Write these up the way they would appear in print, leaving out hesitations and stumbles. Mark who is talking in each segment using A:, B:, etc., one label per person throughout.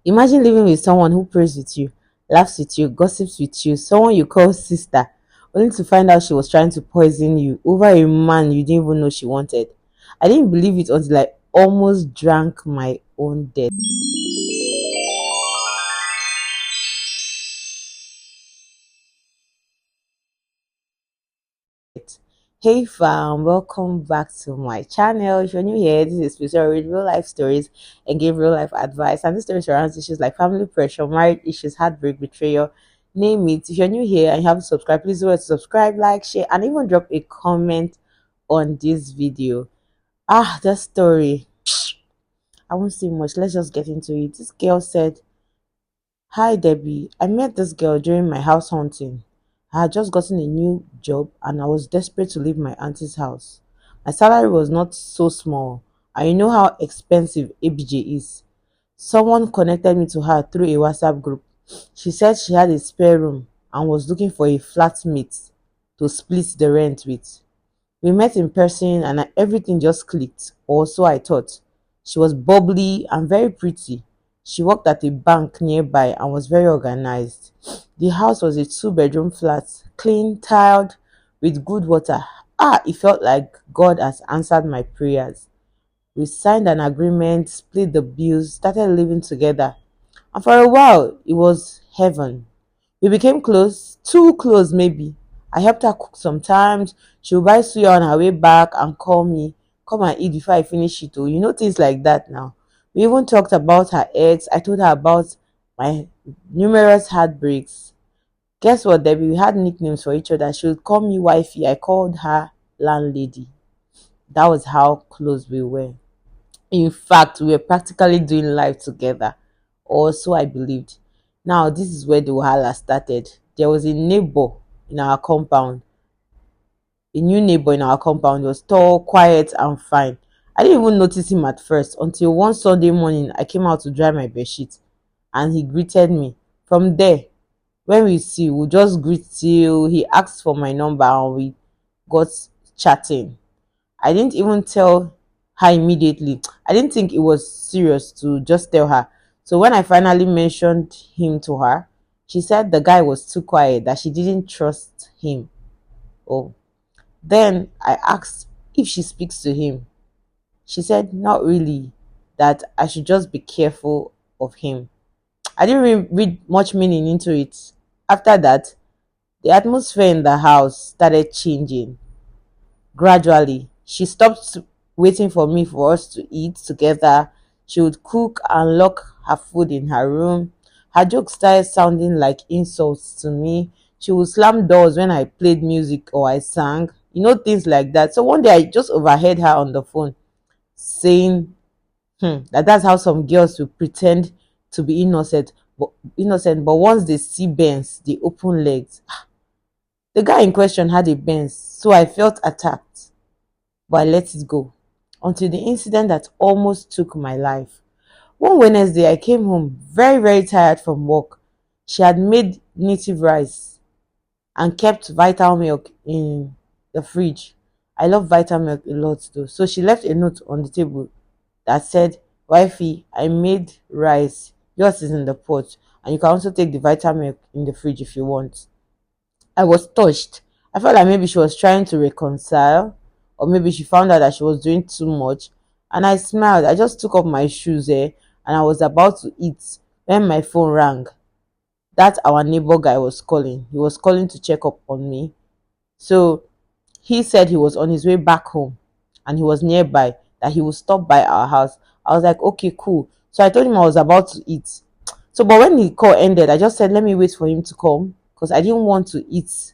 A: Imagine living with someone who prays with you, laughs with you, gossips with you, someone you call sister, only to find out she was trying to poison you over a man you didn't even know she wanted. I didn't believe it until I almost drank my own death. Hey fam, welcome back to my channel. If you're new here, this is special read real life stories and give real life advice. And this story surrounds issues like family pressure, marriage issues, heartbreak, betrayal, name it. If you're new here and you haven't subscribed, please do it to subscribe, like, share, and even drop a comment on this video. That story. I won't say much. Let's just get into it. This girl said, "Hi Debbie, I met this girl during my house hunting. I had just gotten a new job and I was desperate to leave my auntie's house. My salary was not so small, and you know how expensive ABJ is. Someone connected me to her through a WhatsApp group. She said she had a spare room and was looking for a flatmate to split the rent with. We met in person and everything just clicked, or so I thought. She was bubbly and very pretty. She worked at a bank nearby and was very organized. The house was a two-bedroom flat, clean, tiled, with good water. It felt like God has answered my prayers. We signed an agreement, split the bills, started living together. And for a while, it was heaven. We became close, too close maybe. I helped her cook sometimes. She would buy suya on her way back and call me, come and eat before I finish it. Oh, you know things like that now. We even talked about her ex. I told her about my numerous heartbreaks. Guess what, Debbie? We had nicknames for each other. She would call me wifey. I called her landlady. That was how close we were. In fact, we were practically doing life together, or so I believed. Now, this is where the wahala started. There was a neighbor in our compound, a new neighbor in our compound. He was tall, quiet, and fine. I didn't even notice him at first until one Sunday morning I came out to dry my bedsheet and he greeted me. From there, when we see, we just greet till he asked for my number and we got chatting. I didn't even tell her immediately. I didn't think it was serious to just tell her. So when I finally mentioned him to her, she said the guy was too quiet, that she didn't trust him. Oh. Then I asked if she speaks to him. She said not really, that I should just be careful of him. I didn't read much meaning into it. After that, the atmosphere in the house started changing. Gradually, she stopped waiting for me for us to eat together. She would cook and lock her food in her room. Her jokes started sounding like insults to me. She would slam doors when I played music or I sang, things like that. So one day I just overheard her on the phone saying, that that's how some girls will pretend to be innocent, but once they see Benz, they open legs. The guy in question had a Benz, so I felt attacked, but I let it go until the incident that almost took my life. One Wednesday, I came home very, very tired from work. She had made native rice and kept vital milk in the fridge. I love vital milk a lot though. So she left a note on the table that said, "Wifey, I made rice. Yours is in the pot. And you can also take the vital milk in the fridge if you want." I was touched. I felt like maybe she was trying to reconcile, or maybe she found out that she was doing too much. And I smiled. I just took off my shoes and I was about to eat when my phone rang. That our neighbor guy was calling. He was calling to check up on me. So he said he was on his way back home and he was nearby, that he would stop by our house. I was like, okay, cool. So I told him I was about to eat. So, but when the call ended, I just said, let me wait for him to come because I didn't want to eat.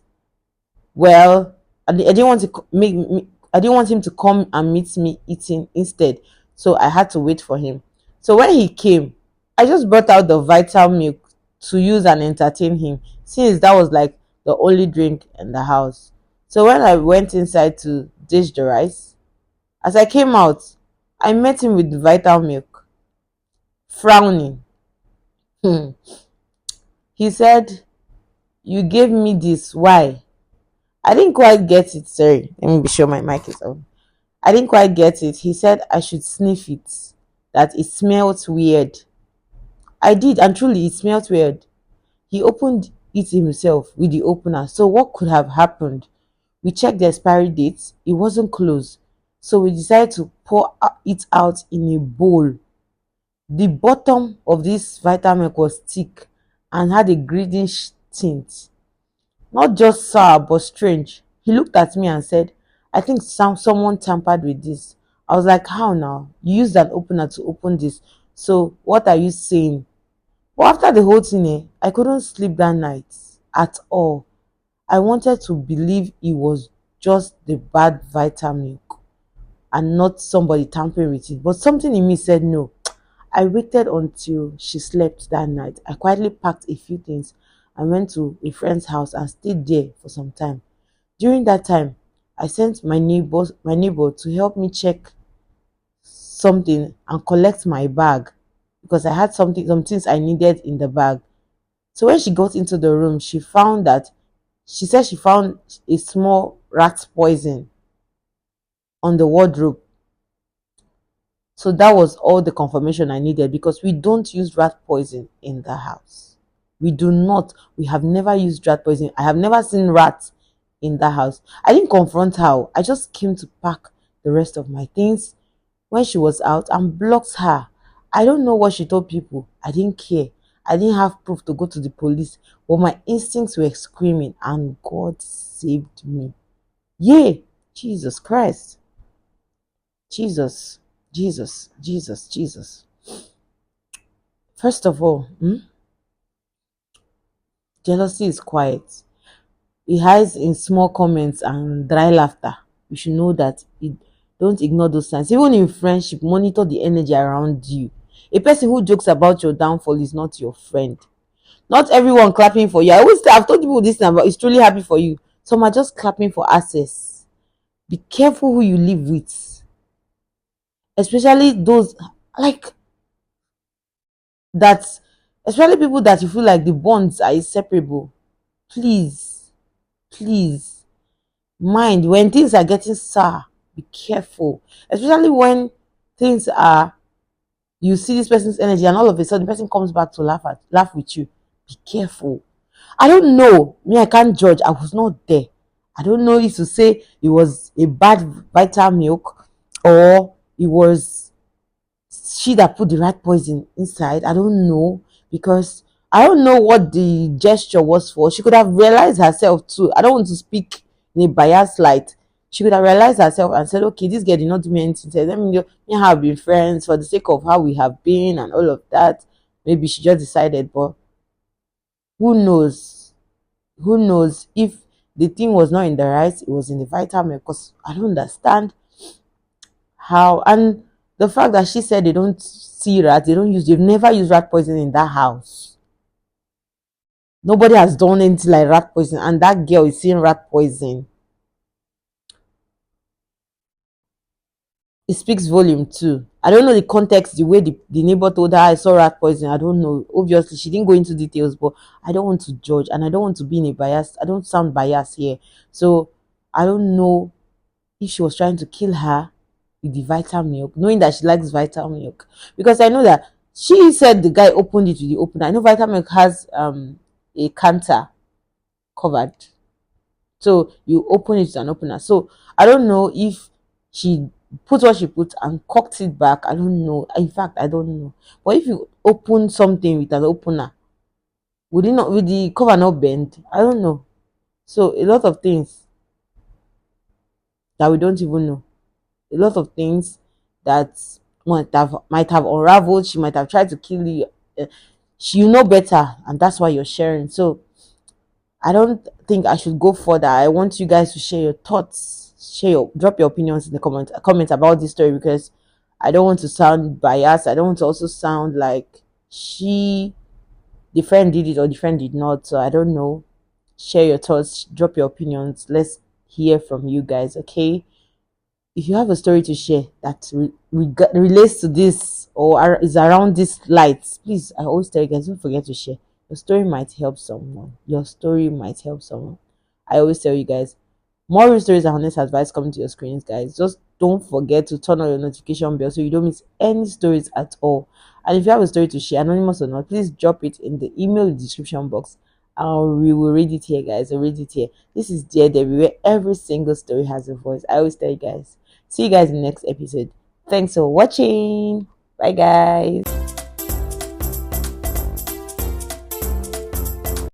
A: Well, I didn't want to make me, I didn't want him to come and meet me eating instead. So I had to wait for him. So when he came, I just brought out the vital milk to use and entertain him, since that was like the only drink in the house. So when I went inside to dish the rice, as I came out, I met him with the vital milk, frowning. Hmm. He said, "You gave me this. Why?" I didn't quite get it. Sorry, let me be sure my mic is on. I didn't quite get it. He said I should sniff it, that it smelled weird. I did, and truly it smelled weird. He opened it himself with the opener. So what could have happened? We checked the expiry date. It wasn't closed. So we decided to pour it out in a bowl. The bottom of this vitamin was thick and had a greenish tint. Not just sour, but strange. He looked at me and said, I think someone tampered with this. I was like, how now? You used an opener to open this. So what are you saying? But after the whole thing, I couldn't sleep that night at all. I wanted to believe it was just the bad vitamin and not somebody tampering with it. But something in me said no. I waited until she slept that night. I quietly packed a few things and went to a friend's house and stayed there for some time. During that time, I sent my neighbor to help me check something and collect my bag because I had some things I needed in the bag. So when she got into the room, she said she found a small rat poison on the wardrobe. So that was all the confirmation I needed because we don't use rat poison in the house. We do not. We have never used rat poison. I have never seen rats in the house. I didn't confront her. I just came to pack the rest of my things when she was out and blocked her. I don't know what she told people. I didn't care. I didn't have proof to go to the police, but my instincts were screaming, and God saved me. Yay! Jesus Christ. Jesus. Jesus. Jesus. Jesus. First of all, jealousy is quiet. It hides in small comments and dry laughter. You should know that. Don't ignore those signs. Even in friendship, monitor the energy around you. A person who jokes about your downfall is not your friend. Not everyone clapping for you. I've told people this number is truly happy for you. Some are just clapping for access. Be careful who you live with, especially those like that, especially people that you feel like the bonds are inseparable. Please, please mind when things are getting sour. Be careful, especially when things are you see this person's energy and all of a sudden the person comes back to laugh with you. Be careful. I don't know. Me, I can't judge. I was not there. I don't know if to say it was a bad vital milk or it was she that put the right poison inside. I don't know because I don't know what the gesture was for. She could have realized herself too. I don't want to speak in a biased light. She could have realized herself and said, okay, this girl did not do me anything. Said, let me go, me and her have been friends for the sake of how we have been and all of that. Maybe she just decided, but who knows? Who knows if the thing was not in the rice, it was in the vitamin? Because I don't understand how. And the fact that she said they don't see rat, they've never used rat poison in that house. Nobody has done anything like rat poison, and that girl is seeing rat poison. It speaks volume too. I don't know the context, the way the neighbor told her I saw rat poison. I don't know. Obviously, she didn't go into details, but I don't want to judge and I don't want to be in a bias. I don't sound biased here. So I don't know if she was trying to kill her with the vital milk, knowing that she likes vital milk. Because I know that she said the guy opened it with the opener. I know vital milk has a canter covered. So you open it with an opener. So I don't know if she put what she put and cocked it back. I don't know. In fact, I don't know. But if you open something with an opener, would the cover not bend? I don't know. So a lot of things that we don't even know. A lot of things that might have unraveled. She might have tried to kill you. You know better, and that's why you're sharing. So I don't think I should go further. I want you guys to share your thoughts, drop your opinions in the comments about this story because I don't want to sound biased. I don't want to also sound like the friend did it or the friend did not. So I don't know. Share your thoughts, drop your opinions. Let's hear from you guys, okay? If you have a story to share that relates to this or is around this light, please, I always tell you guys, don't forget to share. Your story might help someone. Your story might help someone. I always tell you guys, more real stories and honest advice coming to your screens, guys. Just don't forget to turn on your notification bell so you don't miss any stories at all. And if you have a story to share, anonymous or not, please drop it in the email description box. We will read it here, guys. We'll read it here. This is Dear Debbie, where every single story has a voice. I always tell you guys. See you guys in the next episode. Thanks for watching. Bye, guys.